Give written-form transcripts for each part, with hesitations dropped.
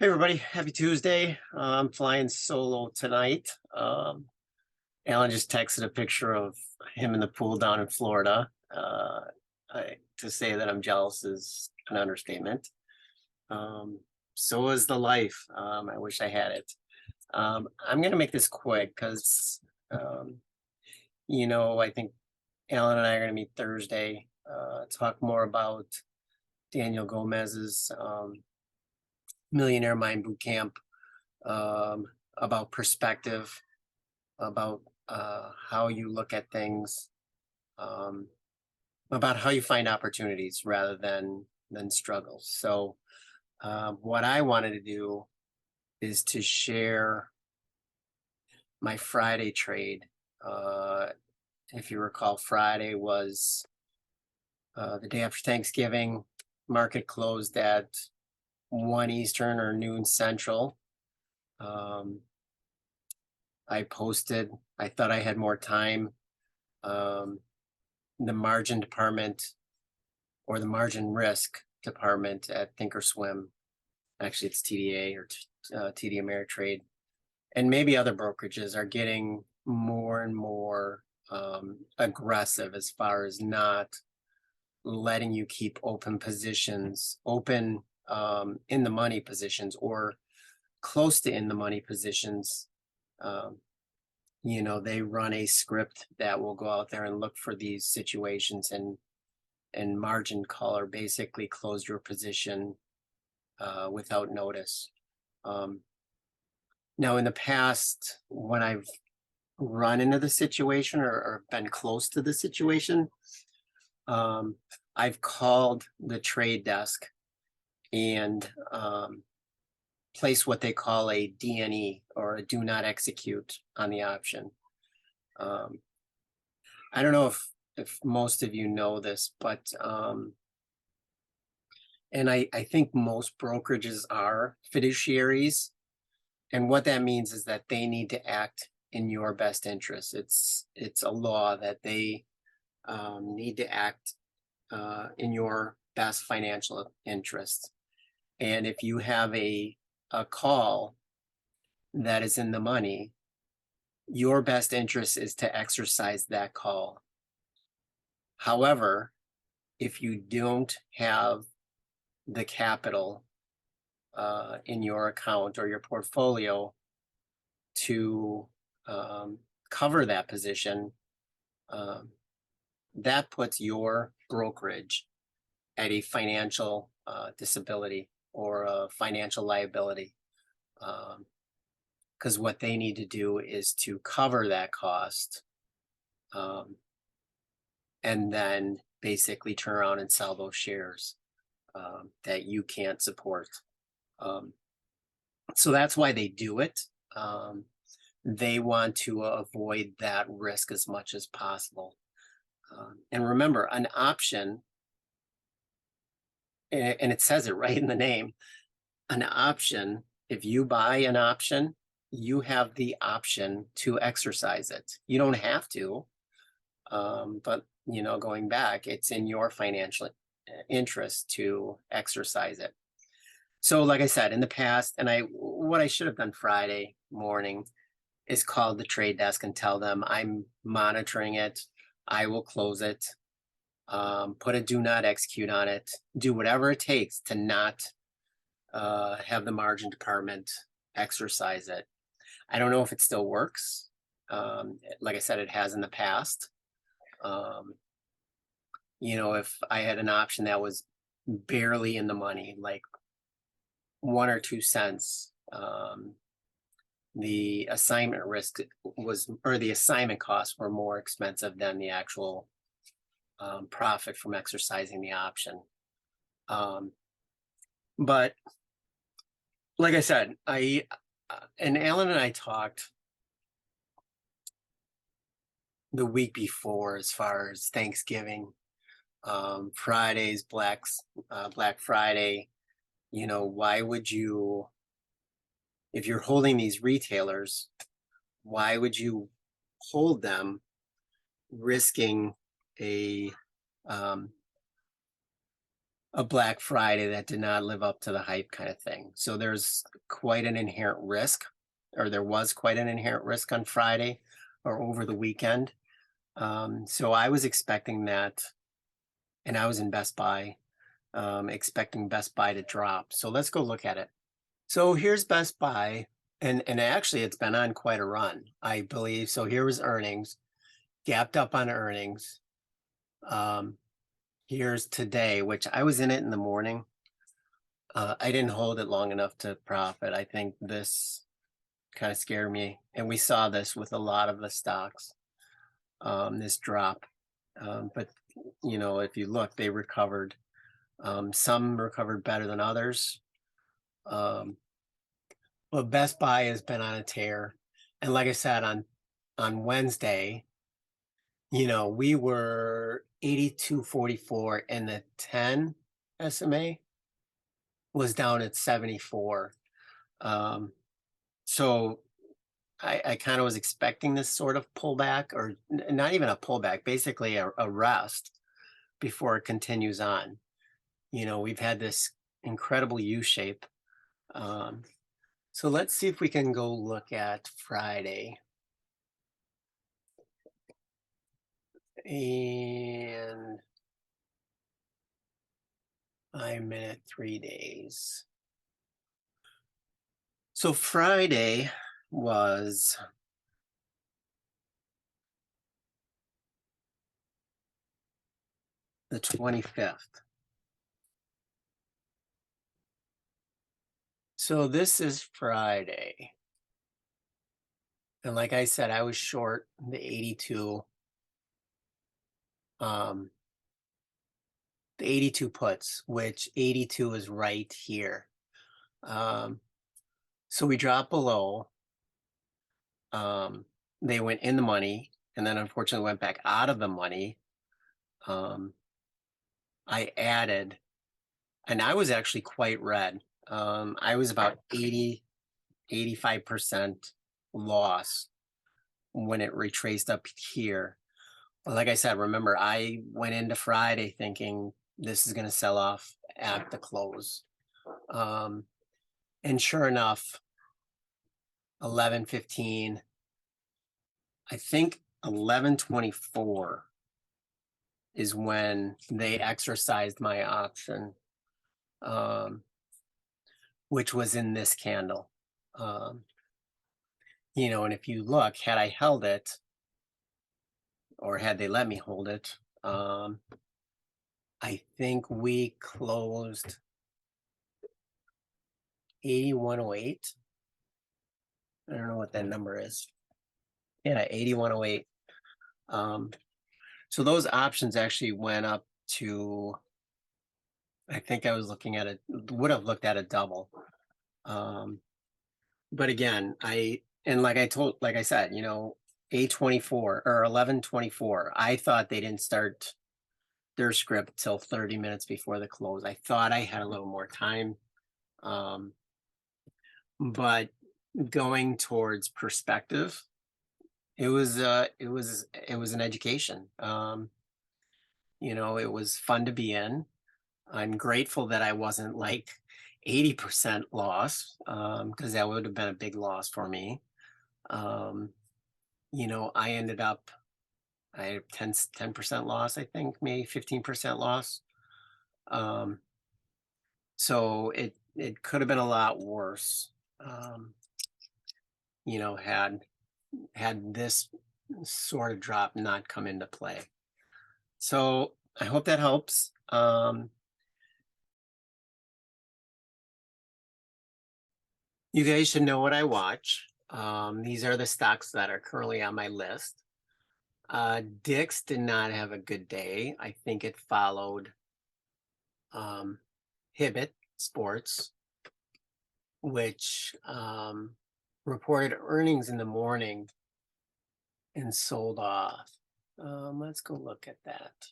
Hey everybody, happy Tuesday. I'm flying solo tonight. Alan just texted a picture of him in the pool down in Florida. To say that I'm jealous is an understatement. Um, so is the life. I wish I had it. I'm gonna make this quick because um, I think Alan and I are gonna meet Thursday, talk more about Daniel Gomez's Millionaire Mind Boot Camp, um, about perspective, about how you look at things, um, about how you find opportunities rather than struggles. So what I wanted to do is to share my Friday trade. Uh, if you recall, Friday was the day after Thanksgiving. Market closed at 1 Eastern or noon Central. I posted, I thought I had more time. Um, the margin department or the margin risk department at Thinkorswim, actually it's TDA or TD Ameritrade, and maybe other brokerages are getting more and more aggressive as far as not letting you keep open positions, open in the money positions or close to in the money positions. Um, they run a script that will go out there and look for these situations and margin call or basically close your position without notice. Now, in the past, when I've run into the situation or been close to the situation, I've called the trade desk and place what they call a DNE or a do not execute on the option. I don't know if most of you know this, but and I think most brokerages are fiduciaries. And what that means is that they need to act in your best interest. It's a law that they need to act in your best financial interest. And if you have a call that is in the money, your best interest is to exercise that call. However, if you don't have the capital in your account or your portfolio to cover that position, that puts your brokerage at a financial disability or a financial liability. Because what they need to do is to cover that cost and then basically turn around and sell those shares that you can't support. So that's why they do it. They want to avoid that risk as much as possible. And remember, an option, and it says it right in the name, an option, if you buy an option, you have the option to exercise it. You don't have to, but going back, it's in your financial interest to exercise it. So like I said, in the past, and what I should have done Friday morning is called the trade desk and tell them I'm monitoring it. I will close it, put a do not execute on it, do whatever it takes to not have the margin department exercise it. I don't know if it still works. Like I said, it has in the past. If I had an option that was barely in the money, like 1 or 2 cents, the assignment risk or the assignment costs were more expensive than the actual profit from exercising the option. But like I said, and Alan and I talked the week before as far as Thanksgiving, Friday's Black Friday. Why would you, if you're holding these retailers, why would you hold them risking a Black Friday that did not live up to the hype kind of thing? So there's quite an inherent risk, or there was quite an inherent risk on Friday or over the weekend. So I was expecting that, and I was in Best Buy, expecting Best Buy to drop. So let's go look at it. So here's Best Buy, and actually it's been on quite a run, I believe. So here was earnings, gapped up on earnings. Um, Here's today, which I was in it in the morning. I didn't hold it long enough to profit. I think this kind of scared me, and we saw this with a lot of the stocks, this drop. But if you look, they recovered. Some recovered better than others. Um, but Best Buy has been on a tear, and like I said on Wednesday, we were 82.44, and the 10 SMA was down at 74. So I kind of was expecting this sort of pullback, or not even a pullback, basically a rest before it continues on. We've had this incredible U shape. So let's see if we can go look at Friday. And 5 minute, 3 days. So Friday was the 25th. So this is Friday. And like I said, I was short the 82, the 82 puts, which 82 is right here. So we dropped below. They went in the money, and then unfortunately went back out of the money. I added, and I was actually quite red. I was about 85% loss when it retraced up here. But like I said, remember, I went into Friday thinking this is going to sell off at the close. And sure enough, 11:15, I think 11:24 is when they exercised my option, which was in this candle. And if you look, had I held it, or had they let me hold it, I think we closed 81.08. I don't know what that number is. Yeah, 81.08. So those options actually went up to, I think I was looking at it, would have looked at a double. But again, like I said, 8:24 or 11:24, I thought they didn't start their script till 30 minutes before the close. I thought I had a little more time. But going towards perspective, it was an education. It was fun to be in. I'm grateful that I wasn't like 80% loss, because that would have been a big loss for me. I ended up, I had 10% loss, I think, maybe 15% loss. So it could have been a lot worse, had this sort of drop not come into play. So I hope that helps. You guys should know what I watch. These are the stocks that are currently on my list. Dick's did not have a good day. I think it followed Hibbett Sports, which reported earnings in the morning and sold off. Let's go look at that.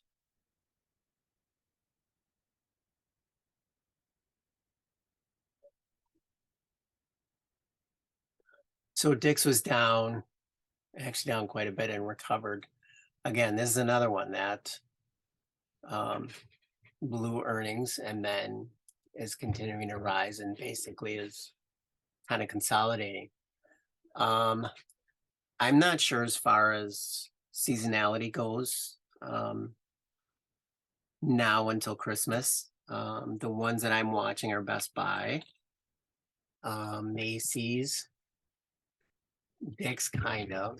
So Dick's was down, actually down quite a bit, and recovered. Again, this is another one that blew earnings and then is continuing to rise, and basically is kind of consolidating. Um, I'm not sure as far as seasonality goes. Now until Christmas. The ones that I'm watching are Best Buy, Macy's, Dick's kind of.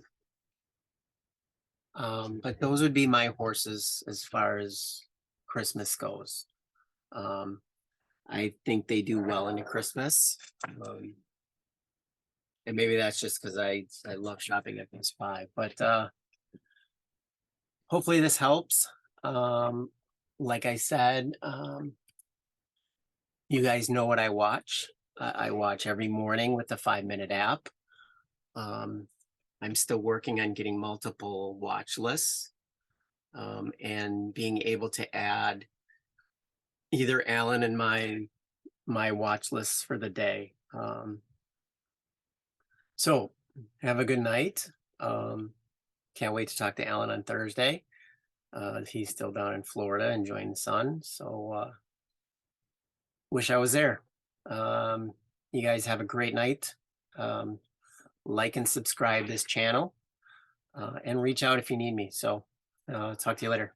But those would be my horses as far as Christmas goes. Um, I think they do well into Christmas. And maybe that's just because I love shopping at Best Buy. But hopefully this helps. Like I said, you guys know what I watch. I watch every morning with the 5 Minute app. I'm still working on getting multiple watch lists and being able to add either Alan and my watch lists for the day. So have a good night. Can't wait to talk to Alan on Thursday. He's still down in Florida enjoying the sun. So wish I was there. You guys have a great night. Like and subscribe this channel and reach out if you need me. So talk to you later.